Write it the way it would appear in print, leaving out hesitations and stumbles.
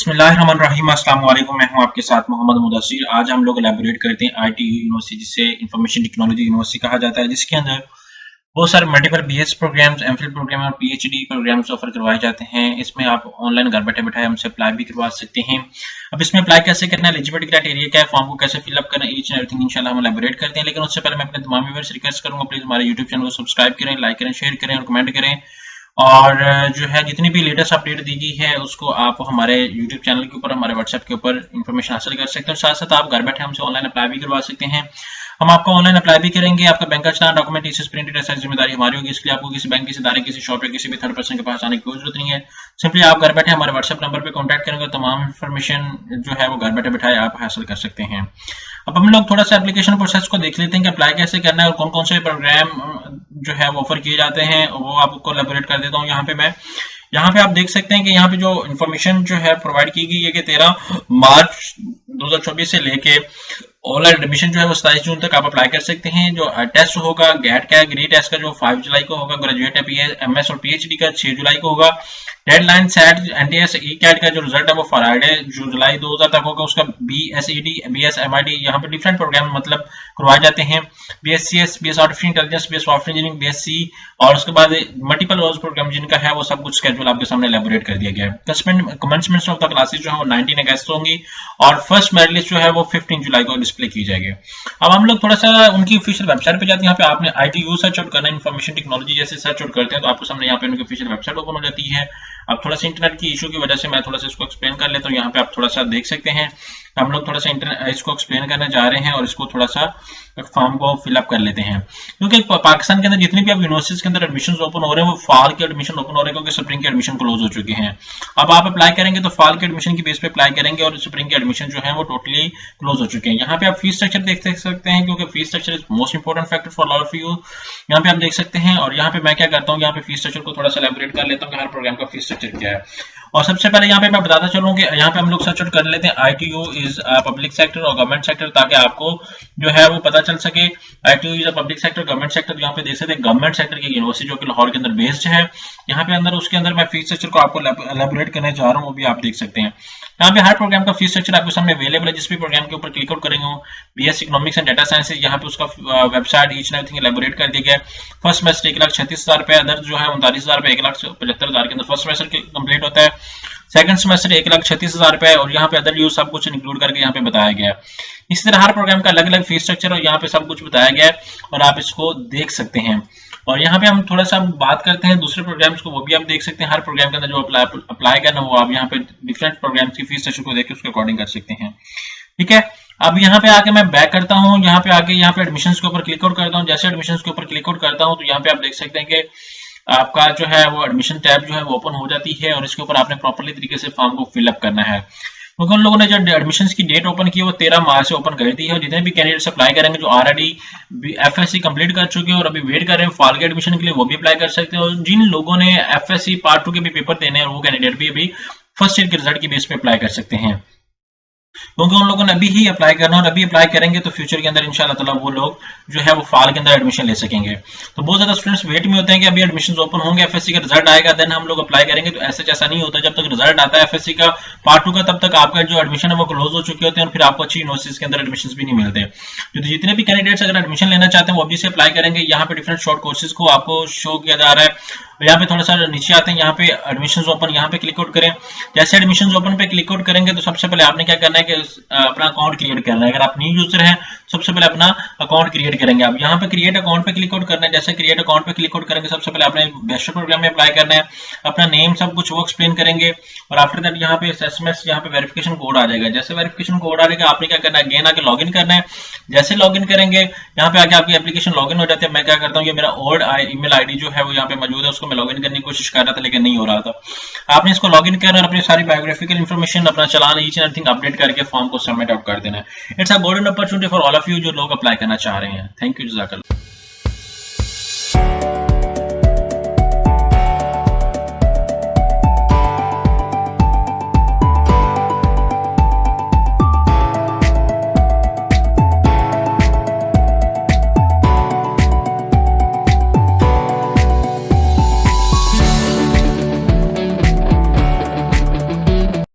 बिस्मिल्लाहिर्रहमानिर्रहीम। अस्सलाम वालेकुम। मैं हूं आपके साथ मोहम्मद मुदस्सिर। आज हम लोग एलैबोरेट करते हैं आईटीयू यूनिवर्सिटी, जिसे इंफॉर्मेशन टेक्नोलॉजी यूनिवर्सिटी कहा जाता है, जिसके अंदर बहुत सारे multiple BS programmes, MPhil programme और पीएचडी प्रोग्राम्स ऑफर करवाए जाते हैं। इसमें आप ऑनलाइन घर बैठे बैठाए हमसे अप्लाई भी करवा सकते हैं। अब इसमें अप्लाई कैसे करना है, एलिजिबिलिटी क्राइटेरिया क्या है, फॉर्म को कैसे फिलअप करना है, ईच एंड एवरीथिंग इंशाल्लाह हम एलैबोरेट करते हैं। लेकिन उससे पहले मैं अपने तमाम व्यूअर्स रिक्वेस्ट करूंगा, प्लीज हमारे यूट्यूब चैनल को सब्सक्राइब करें, लाइक करें, शेयर करें और कमेंट करें। और जो है जितनी भी लेटेस्ट अपडेट दी गई है उसको आप हमारे यूट्यूब चैनल के ऊपर, हमारे व्हाट्सएप के ऊपर इन्फॉर्मेशन हासिल कर सकते हैं। और साथ साथ आप घर बैठे हमसे ऑनलाइन अप्लाई भी करवा सकते हैं। हम आपको ऑनलाइन अप्लाई भी करेंगे। आपका बैंक का चलान, डॉक्यूमेंट, टीसीएस प्रिंटेड ऐसा जिम्मेदारी हमारी होगी। इसलिए आपको किसी बैंक, किसी इदारे, किसी शॉप या किसी भी थर्ड पर्सन के पास आने की कोई जरूरत नहीं है। सिंपली आप घर बैठे हमारे व्हाट्सएप नंबर पे कांटेक्ट करेंगे, तमाम इन्फॉर्मेशन जो है वो घर बैठे बैठाए आप हासिल कर सकते हैं। अब हम लोग थोड़ा सा एप्लीकेशन प्रोसेस को देख लेते हैं कि अप्लाई कैसे करना है और कौन कौन से प्रोग्राम जो है वो ऑफर किए जाते हैं, वो आपको एलैबोरेट कर देता हूँ। यहाँ पे आप देख सकते हैं कि यहाँ पे जो इन्फॉर्मेशन जो है प्रोवाइड की गई है कि 13 मार्च 2024 से लेके ऑनलाइन एडमिशन जो है वो 27 जून तक आप अप्लाई कर सकते हैं। जो टेस्ट होगा गेट का, ग्री टेस्ट का जो 5 जुलाई को होगा, ग्रेजुएट एमएस और पीएचडी का 6 जुलाई को होगा। Deadline set NTS E CAT का जो रिजल्ट है वो फ्राइडे जुलाई 2000 तक होगा। उसका बीएसईडी, बीएसएमआईडी यहाँ पे डिफरेंट प्रोग्राम मतलब करवाए जाते हैं। BSCS, BS artificial intelligence, BS software engineering, BSc और उसके बाद मल्टीपल रोज प्रोग्राम जिनका है वो सब कुछ स्केड्यूल आपके सामने एलैबोरेट कर दिया गया है। कमेंसमेंट ऑफ द क्लासेस जो है वो 19 अगस्त होंगी और फर्स्ट मेरिट लिस्ट जो है वो 15 जुलाई को डिस्प्ले की जाएगी। अब हम लोग थोड़ा सा उनकी ऑफिशियल वेबसाइट पे जाते हैं। यहाँ पे आपने आईटीयू सर्च आउट करना है, इन्फॉर्मेशन टेक्नोलॉजी जैसे सर्च आउट करते हैं तो आपको सामने यहाँ पे उनकी ऑफिशियल वेबसाइट ओपन हो जाती है। अब थोड़ा सा इंटरनेट की इशू की वजह से मैं थोड़ा सा इसको एक्सप्लेन कर लेता हूँ। यहाँ पे आप थोड़ा सा देख सकते हैं। हम लोग थोड़ा सा इसको एक्सप्लेन करने जा रहे हैं और इसको थोड़ा सा फॉर्म को फिलअप कर लेते हैं, क्योंकि पाकिस्तान के अंदर जितनी भी अब यूनिवर्सिटीज के अंदर एडमिशन ओपन हो रहे हैं वो फॉल के एडमिशन ओपन हो रहे हैं, क्योंकि स्प्रिंग के एडमिशन क्लोज हो चुके हैं। अब आप अप्लाई करेंगे तो फॉल के एडमिशन की बेस पे अप्लाई करेंगे और स्प्रिंग के एडमिशन जो है वो टोटली क्लोज हो चुके हैं। यहाँ पे आप फीस स्ट्रक्चर देख सकते हैं, क्योंकि fees structure is most important factor for all of you. यहाँ पे आप देख सकते हैं और यहाँ पे मैं क्या करता हूँ, यहाँ पे फीस स्ट्रक्चर को थोड़ा सा एलैबोरेट कर लेता हूँ कि हर प्रोग्राम का फीस स्ट्रक्चर क्या है। और सबसे पहले यहाँ पे मैं बताता चलूं कि यहाँ पे हम लोग सर्च आउट कर लेते हैं आईटीयू इज पब्लिक सेक्टर और गवर्नमेंट सेक्टर, ताकि आपको जो है वो पता चल सके। ITU is public sector, government sector. यहाँ पे देख सकते हैं गवर्नमेंट सेक्टर की यूनिवर्सिटी जो कि लाहौर के अंदर बेस्ड है। यहाँ पे अंदर उसके अंदर मैं फीस स्ट्रक्चर को आपको एलैबोरेट करने जा रहा हूँ, वो भी आप देख सकते हैं। यहाँ पे हर प्रोग्राम का फीस स्ट्रक्चर आपके सामने अवेलेबल है। जिस भी प्रोग्राम के ऊपर क्लिक आउट करेंगे, BSc economics and data science, यहाँ पे उसका website each and everything elaborate कर दिया गया है। फर्स्ट सेमेस्टर 1,36,000 रुपए, अदर जो है 39,000 रुपए, 1,75,000 के अंदर फर्स्ट सेमेस्टर कंप्लीट होता है। सेकंड सेमेस्टर 1,36,000 रुपए और यहाँ पे अदर यूज सब कुछ इंक्लूड करके यहाँ पे बताया गया है। इसी तरह हर प्रोग्राम का अलग अलग फीस स्ट्रक्चर और यहाँ पे सब कुछ बताया गया है और आप इसको देख सकते हैं। और यहाँ पे हम थोड़ा सा बात करते हैं दूसरे प्रोग्राम्स को, वो भी आप देख सकते हैं। हर प्रोग्राम के अंदर जो अप्लाई करना वो आप यहाँ पे डिफरेंट प्रोग्राम्स की फीस स्ट्रक्चर को देख के उसके अकॉर्डिंग कर सकते हैं। ठीक है, अब यहाँ पे आके मैं बैक करता हूँ। यहाँ पे आके यहाँ पे एडमिशंस के ऊपर क्लिक आउट करता हूँ। जैसे एडमिशंस के ऊपर क्लिक आउट करता हूँ तो यहाँ पे आप देख सकते हैं कि आपका जो है वो एडमिशन टैब जो है वो ओपन हो जाती है और इसके ऊपर आपने प्रॉपर्ली तरीके से फॉर्म को फिलअप करना है, क्योंकि उन लोगों ने जो एडमिशंस की डेट ओपन की है वो 13 मार्च से ओपन कर दी है। और जितने भी कैंडिडेट्स अप्लाई करेंगे जो ऑलरेडी एफएससी कंप्लीट कर चुके हैं और अभी वेट कर रहे हैं फॉल के एडमिशन के लिए, वो भी अप्लाई कर सकते हैं। और जिन लोगों ने एफएससी पार्ट 2 के भी पेपर देने हैं वो कैंडिडेट भी अभी फर्स्ट ईयर के रिजल्ट की बेस पे अप्लाई कर सकते हैं, क्योंकि उन लोगों ने अभी ही अप्लाई करना और अभी अप्लाई करेंगे तो फ्यूचर के अंदर इंशाल्लाह ताला वो लोग जो है वो फॉल के अंदर एडमिशन ले सकेंगे। तो बहुत ज्यादा स्टूडेंट्स वेट में होते हैं कि अभी एडमिशन ओपन होंगे, एफएससी का रिजल्ट आएगा, देन हम लोग अप्लाई करेंगे। तो ऐसा जैसा नहीं होता, जब तक रिजल्ट आता है एफएससी का पार्ट 2 का तब तक आपका जो एडमिशन है वो क्लोज हो चुके होते हैं और फिर आपको अच्छी यूनिवर्सिटीज के अंदर एडमिशन भी नहीं मिलते। तो जितने भी कैंडिडेट्स अगर एडमिशन लेना चाहते हैं वो अभी से अप्लाई करेंगे। यहाँ पे डिफरेंट शॉर्ट कोर्सेज को आपको शो किया जा रहा है। यहाँ पे थोड़ा सा नीचे आते हैं, यहाँ पे एडमिशंस ओपन, यहाँ पे क्लिक आउट करें। जैसे एडमिशंस ओपन पे क्लिक आउट करेंगे तो सबसे पहले आपने क्या करना है कि अपना अकाउंट क्रिएट करना है। अगर आप न्यू यूजर हैं सबसे पहले अपना अकाउंट क्रिएट करेंगे। आप यहाँ पे क्रिएट अकाउंट पे क्लिक आउट करना है। जैसे क्रिएट अकाउंट पे क्लिक आउट करेंगे सबसे पहले आपने बैचलर प्रोग्राम में अप्लाई करना है, अपना नेम सब कुछ वो एक्सप्लेन करेंगे और आफ्टर दैट यहाँ पे एसएमएस, यहाँ पे वेरिफिकेशन कोड आ जाएगा। जैसे वेरिफिकेशन कोड आ जाएगा आपने क्या करना है, अगेन आके लॉगिन करना है। जैसे लॉगिन करेंगे यहाँ पे आके आपकी एप्लीकेशन लॉगिन हो जाती है। मैं क्या करता हूँ, ये मेरा ओल्ड ईमेल आईडी जो है वो यहाँ पे मौजूद है, उसको मैं लॉगिन करने की कोशिश कर रहा था लेकिन नहीं हो रहा था। आपने इसको लॉगिन करना और अपनी सारी बायोग्राफिकल इन्फॉर्मेशन, अपना चलान, ईच एंड एवरीथिंग अपडेट करके फॉर्म को सबमिट आउट कर देना है। It's a golden opportunity for all of you जो लोग अप्लाई करना चाह रहे हैं। थैंक यू, जज़ाकल्लाह।